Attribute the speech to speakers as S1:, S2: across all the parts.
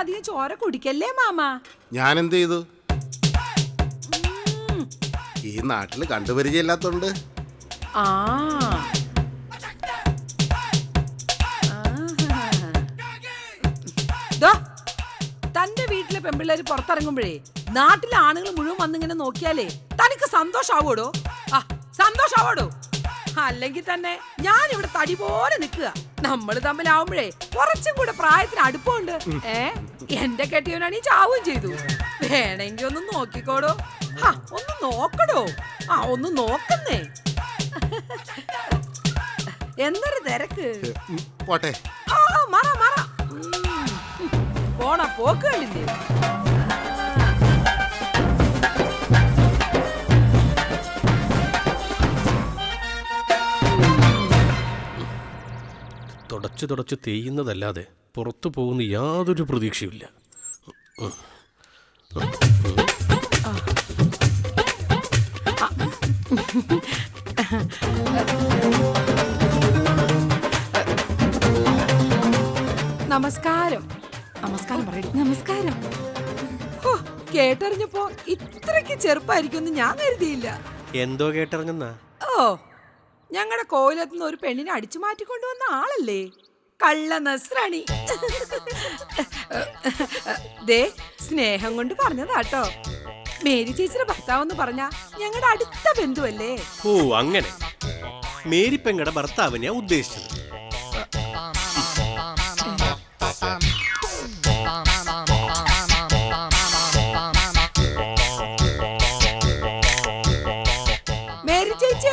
S1: അധികം ചോര കുടിക്കല്ലേ മാമ.
S2: ഞാൻ എന്ത് ചെയ്തു? ഈ നാട്ടില് കണ്ടുപരിചയമില്ലാത്തോണ്ട്.
S1: ആ തന്റെ വീട്ടിലെ പെമ്പിള്ളേര് പുറത്തിറങ്ങുമ്പോഴേ നാട്ടിലെ ആണുങ്ങൾ മുഴുവൻ വന്നിങ്ങനെ നോക്കിയാലേ തനിക്ക് സന്തോഷാവോടോ? ആ സന്തോഷാവോടോ? അല്ലെങ്കിൽ തന്നെ ഞാൻ ഇവിടെ തടി പോലെ നിൽക്കുക. നമ്മൾ തമ്മിലാവുമ്പോഴേ കുറച്ചും കൂടെ പ്രായത്തിന് അടുപ്പമുണ്ട്. എന്റെ കെട്ടിയവനാണ് ഈ ചാവുകയും ചെയ്തു. വേണമെങ്കിൽ ഒന്ന് നോക്കിക്കോടോ. ഒന്ന് നോക്കടോ. ഒന്ന് നോക്കുന്നേ. എന്തൊരു തിരക്ക്.
S2: പോട്ടെ.
S1: മറ മറ പോണ പോക്ക് കണ്ടില്ലേ?
S3: തുടച്ചു തുടച്ച് തേയുന്നതല്ലാതെ പുറത്തു പോകുന്ന യാതൊരു പ്രതീക്ഷയുമില്ല.
S1: നമസ്കാരം. നമസ്കാരം പറയടി. നമസ്കാരം. കേട്ടറിഞ്ഞപ്പോ ഇത്രയ്ക്ക് ചെറുപ്പായിരിക്കും ഞാൻ കരുതിയില്ല.
S3: എന്തോ കേട്ടറിഞ്ഞെന്നാ?
S1: ഞങ്ങളുടെ കോയിലെത്തുന്ന ഒരു പെണ്ണിനെ അടിച്ചു മാറ്റിക്കൊണ്ടുവന്ന ആളല്ലേ കള്ള നസ്രാണി. ദേ സ്നേഹം കൊണ്ട് പറഞ്ഞതാട്ടോ. മേരി ചേച്ചിയുടെ ഭർത്താവെന്ന് പറഞ്ഞ ഞങ്ങളുടെ അടുത്ത ബന്ധുവല്ലേ.
S3: ഓ അങ്ങനെ. മേരി പെങ്ങളുടെ ഭർത്താവിനെയാ ഉദ്ദേശിച്ചത്.
S1: മേരി ചേച്ചി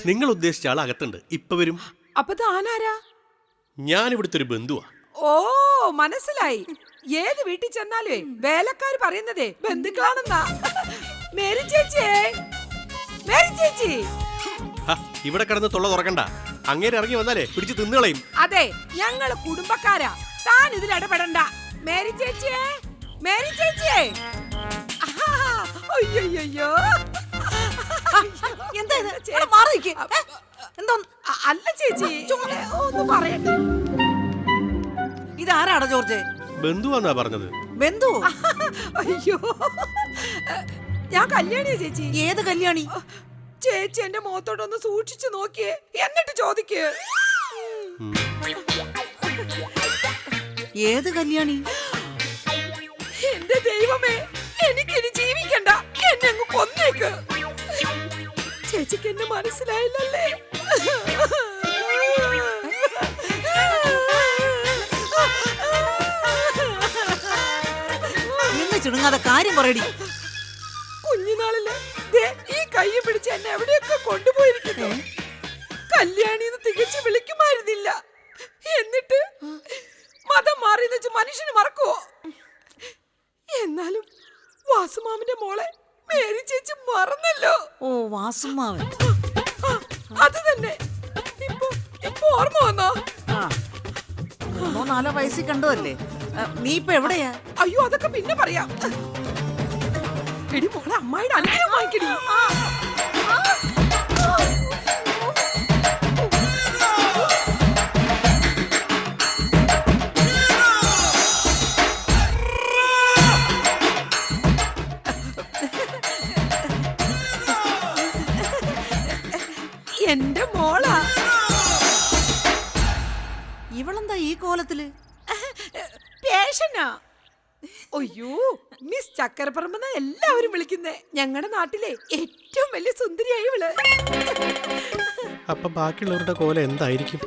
S3: നിങ്ങൾ ഉദ്ദേശിച്ച ആൾ അകത്തുണ്ട്, ഇപ്പൊ വരും.
S1: അപ്പൊ താനാരാ?
S3: ഞാൻ ഇവിടുത്തെ ഒരു ബന്ധുവാ.
S1: ഓ മനസ്സിലായി. ഏത് വീട്ടിൽ ചെന്നാലേ വേലക്കാർ പറയുന്നതേ ബന്ധുക്കളാണെന്നാ. മേരി ചേച്ചി, മേരി ചേച്ചി.
S3: ഇവിടെ കിടന്ന് തൊള്ള തുറക്കണ്ട. അങ്ങേര് ഇറങ്ങി വന്നാലേ പിടിച്ച് തിന്നുകളയും.
S1: അതെ ഞങ്ങള് കുടുംബക്കാരാ. താൻ ഇതിൽ ഇടപെടണ്ട. മേരി ചേച്ചിയെ, മേരി ചേച്ചിയെ. അയ്യോ അല്ല ചേച്ചി ഒന്ന് പറയട്ടെ.
S4: ഇതാരാടാ ജോർജ്?
S3: ബന്ധുവാന്നാ പറഞ്ഞത്.
S4: ബന്ധു?
S1: അയ്യോ ഞാൻ കല്യാണിയാ ചേച്ചി.
S4: ഏത് കല്യാണി?
S1: ചേച്ചി എന്റെ മുഖത്തോട്ടൊന്ന് സൂക്ഷിച്ചു നോക്കിയേ, എന്നിട്ട് ചോദിക്കേ.
S4: ഏത് കല്യാണി?
S1: എന്റെ ദൈവമേ, എനിക്കിനി ജീവിക്കണ്ട. എന്നെ അങ്ങ് കൊന്നേക്ക്. ചേച്ചിക്ക് എന്നെ മനസ്സിലായില്ലല്ലേ?
S4: നിന്ന് ചുണുങ്ങാതെ കാര്യം പറയടി.
S1: കുഞ്ഞുനാളില് ഈ കൈ പിടിച്ച് എന്നെ എവിടെയൊക്കെ കൊണ്ടുപോയിരിക്കുന്നു. കല്യാണിന്ന് തികച്ചു വിളിക്കുമായിരുന്നില്ല. എന്നിട്ട് മതം മാറിയെന്ന് വെച്ച് മനുഷ്യന് മറക്കുവോ? എന്നാലും വാസുമാമന്റെ മോളെ മേരി ചേച്ചി മറന്നല്ലോ.
S4: ഓ വാസുമാവൻ.
S1: അത് തന്നെ. ഇപ്പൊ ഓർമ്മ വന്നോ?
S4: 3-4 വയസ്സിൽ കണ്ടതല്ലേ. നീ ഇപ്പൊ എവിടെയാ?
S1: അയ്യോ അതൊക്കെ പിന്നെ പറയാം. എടി മോളെ അമ്മായിയുടെ അനുഗ്രഹം വാങ്ങിക്കടി. എന്റെ മോളാ.
S4: ഇവളെന്താ ഈ കോലത്തില്?
S1: പേഷനാ. അയ്യോ മിസ് ചക്കരപ്പറമ്പെന്ന എല്ലാവരും വിളിക്കുന്നേ. ഞങ്ങളുടെ നാട്ടിലെ ഏറ്റവും വലിയ സുന്ദരിയായി ഇവള്.
S3: അപ്പൊ ബാക്കിയുള്ളവരുടെ കോല എന്തായിരിക്കും?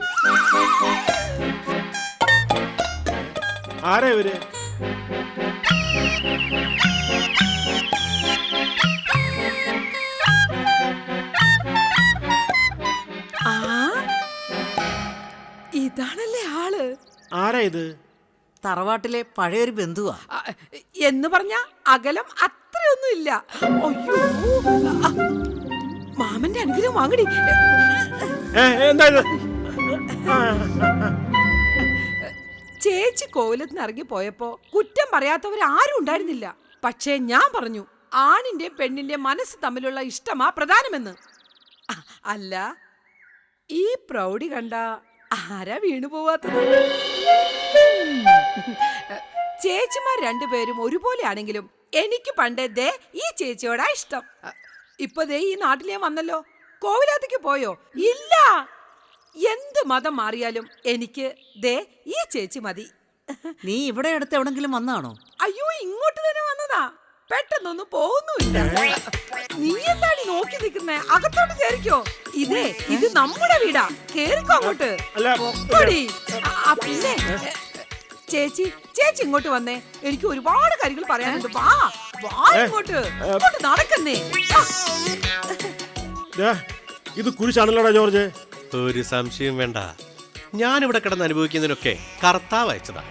S3: ആരാ ഇവര്?
S1: ഇതാണല്ലേ ആള്.
S3: ആരാ ഇത്?
S4: തറവാട്ടിലെ പഴയൊരു ബന്ധുവാ.
S1: എന്ന് പറഞ്ഞ അകലം അത്രയൊന്നും ഇല്ല. അയ്യോ മാമന്റെ അനുഗ്രഹം വാങ്ങടി. ചേച്ചി കോവിലത്തിന് ഇറങ്ങി പോയപ്പോ കുറ്റം പറയാത്തവരാരും ഉണ്ടായിരുന്നില്ല. പക്ഷേ ഞാൻ പറഞ്ഞു ആണിന്റെ പെണ്ണിന്റെ മനസ്സ് തമ്മിലുള്ള ഇഷ്ടമാ പ്രധാനമെന്ന്. അല്ല ഈ പ്രൗഢി കണ്ട ആരാ വീണു പോവാത്തത്? ചേച്ചിമാർ രണ്ടുപേരും ഒരുപോലെ ആണെങ്കിലും എനിക്ക് പണ്ടേ ദേ ഈ ചേച്ചിയോടാ ഇഷ്ടം. ഇപ്പൊ ദേ ഈ നാട്ടിൽ ഞാൻ വന്നല്ലോ. കോവിലകത്തേക്ക് പോയോ? ഇല്ല. എന്ത് മതം മാറിയാലും എനിക്ക് ദേ ഈ ചേച്ചി മതി.
S4: നീ ഇവിടെ അടുത്ത് എവിടെങ്കിലും വന്നാണോ?
S1: അയ്യോ, ഇങ്ങോട്ട് തന്നെ വന്നതാ. പെട്ടെന്നൊന്നും പോകുന്നുമില്ല. നീ എന്താണ് നോക്കി നിൽക്കുന്നേ? അകത്തോട്ട് കേറിക്കോ. ഇത് നമ്മുടെ വീടാ. കേറിക്കോ അങ്ങോട്ട്. പൊക്കോടി. പിന്നെ ചേച്ചി ഇങ്ങോട്ട് വന്നേ. എനിക്ക് ഒരുപാട് കാര്യങ്ങൾ പറയാനുണ്ട്. വാ ഇങ്ങോട്ട്. ഇങ്ങോട്ട് നടക്കുന്നേ.
S5: ഇത് കുരിശാണല്ലോടാ ജോർജ്.
S3: ഒരു സംശയം വേണ്ട, ഞാൻ ഇവിടെ കിടന്ന് അനുഭവിക്കുന്നതിനൊക്കെ കർത്താവ് അയച്ചതാ.